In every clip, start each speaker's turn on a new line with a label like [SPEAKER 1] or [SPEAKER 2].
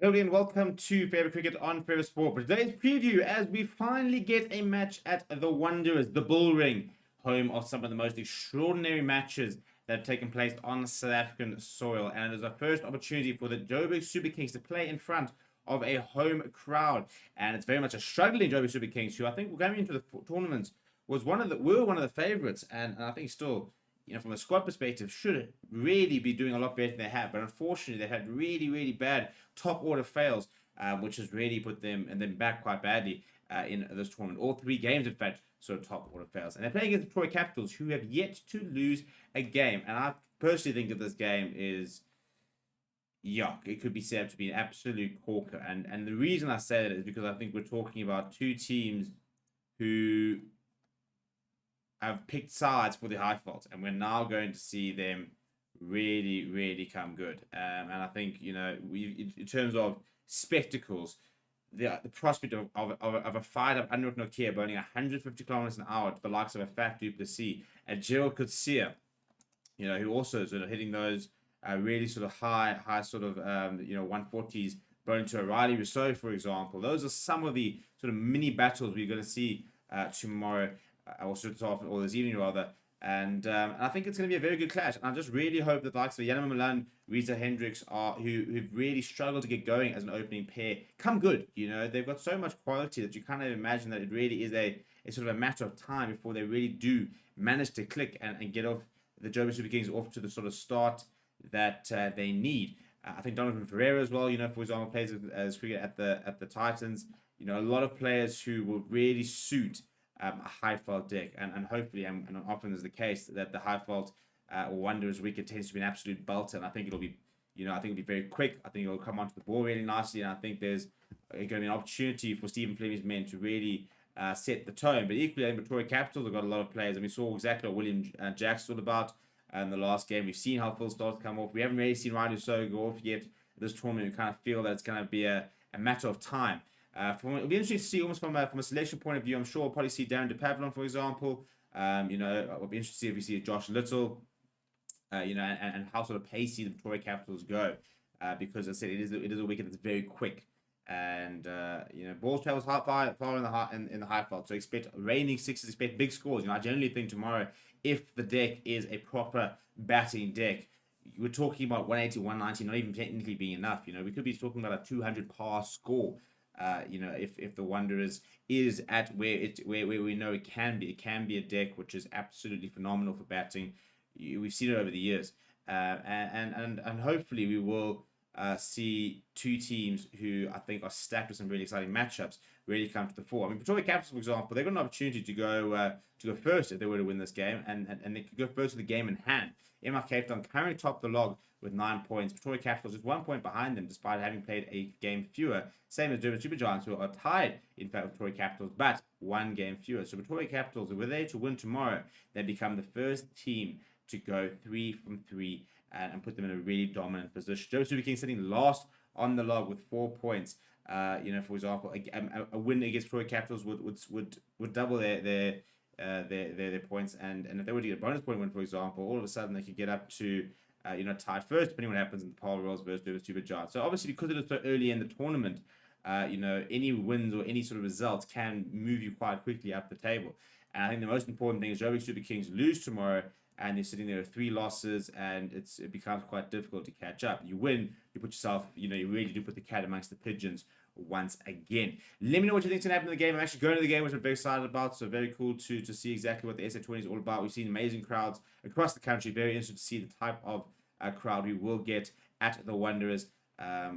[SPEAKER 1] Hello and welcome to Favorite Cricket on Favorite Sport. For today's preview, as we finally get a match at the Wanderers, the Bull Ring, home of some of the most extraordinary matches that have taken place on South African soil. And it is our first opportunity for the Joburg Super Kings to play in front of a home crowd. And it's very much a struggling Joburg Super Kings, who I think going into the tournament were one of the favorites, and I think still, from a squad perspective, should really be doing a lot better than they have. But unfortunately, they had really bad top order fails, which has really put them back quite badly in this tournament. All three games, in fact, sort of top order fails. And they're playing against the Troy Capitals, who have yet to lose a game. And I personally think that this game is yuck. It could be set up to be an absolute corker. And the reason I say that is because I think we're talking about two teams who have picked sides for the high fault, and we're now going to see them really come good. And I think, in terms of spectacles, the prospect of a fight of Anrich Nokia burning 150 kilometers an hour to the likes of a Faf du Plessis and Gerald Coetzee, who also sort of hitting those really sort of high sort of 140s, burning to a Riley Rousseau, for example. Those are some of the sort of mini battles we're going to see tomorrow. Or this evening rather, and I think it's going to be a very good clash. And I just really hope that the likes of Janne Milan, Rita Hendricks who've really struggled to get going as an opening pair come good. They've got so much quality that you can't even imagine that it really is a sort of a matter of time before they really do manage to click and get off the Joburg Super Kings off to the sort of start that they need. I think Donovan Ferreira as well, for example, plays as cricket at the Titans. A lot of players who will really suit a high fault deck, and hopefully, and often is the case, that the high fault or Wanderers wicket tends to be an absolute belter. And I think it'll be, very quick. I think it'll come onto the ball really nicely, and I think there's going to be an opportunity for Stephen Fleming's men to really set the tone. But equally, I think Victoria Capitals have got a lot of players, and we saw exactly what William Jacks thought about in the last game. We've seen how Phil starts to come off. We haven't really seen Riley So go off yet this tournament. We kind of feel that it's going to be a matter of time. It'll be interesting to see almost from a selection point of view. I'm sure we'll probably see Darren de Pavillon, for example. It'll be interesting to see if we see Josh Little, and how sort of pacey the Victoria Capitals go. Because as I said, it is a wicket that's very quick, and ball travels far in the high fault. So expect raining sixes, expect big scores. I generally think tomorrow, if the deck is a proper batting deck, we're talking about 180, 190, not even technically being enough. We could be talking about a 200 par score. If the Wanderers is at where we know it can be a deck which is absolutely phenomenal for batting. We've seen it over the years, and hopefully we will see two teams who I think are stacked with some really exciting matchups really come to the fore. I mean, Pretoria Capitals, for example, they've got an opportunity to go first if they were to win this game, and they could go first with the game in hand. MR Cape Town currently top the log with 9 points. Pretoria Capitals is 1 point behind them, despite having played a game fewer. Same as Durban Super Giants, who are tied, in fact, with Pretoria Capitals, but 1 game fewer. So Pretoria Capitals, if they to win tomorrow, they become the first team to go 3 from 3 and put them in a really dominant position. Joburg Super Kings sitting last on the log with 4 points. For example, a win against Pretoria Capitals would double their points, and if they were to get a bonus point win, for example, all of a sudden they could get up to tied first, depending on what happens in the Paul Royals versus Durban Super Giants. So obviously, because it is so early in the tournament, any wins or any sort of results can move you quite quickly up the table. And I think the most important thing is Joburg Super Kings lose tomorrow, and they're sitting there with 3 losses, and it becomes quite difficult to catch up. You win, you put yourself, you really do put the cat amongst the pigeons once again. Let me know what you think's going to happen in the game. I'm actually going to the game, which I'm very excited about, so very cool to see exactly what the SA20 is all about. We've seen amazing crowds across the country. Very interested to see the type of crowd we will get at the Wanderers,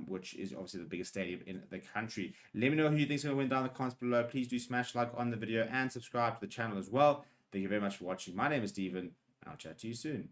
[SPEAKER 1] which is obviously the biggest stadium in the country. Let me know who you think's going to win down in the comments below. Please do smash like on the video and subscribe to the channel as well. Thank you very much for watching. My name is Steven. I'll chat to you soon.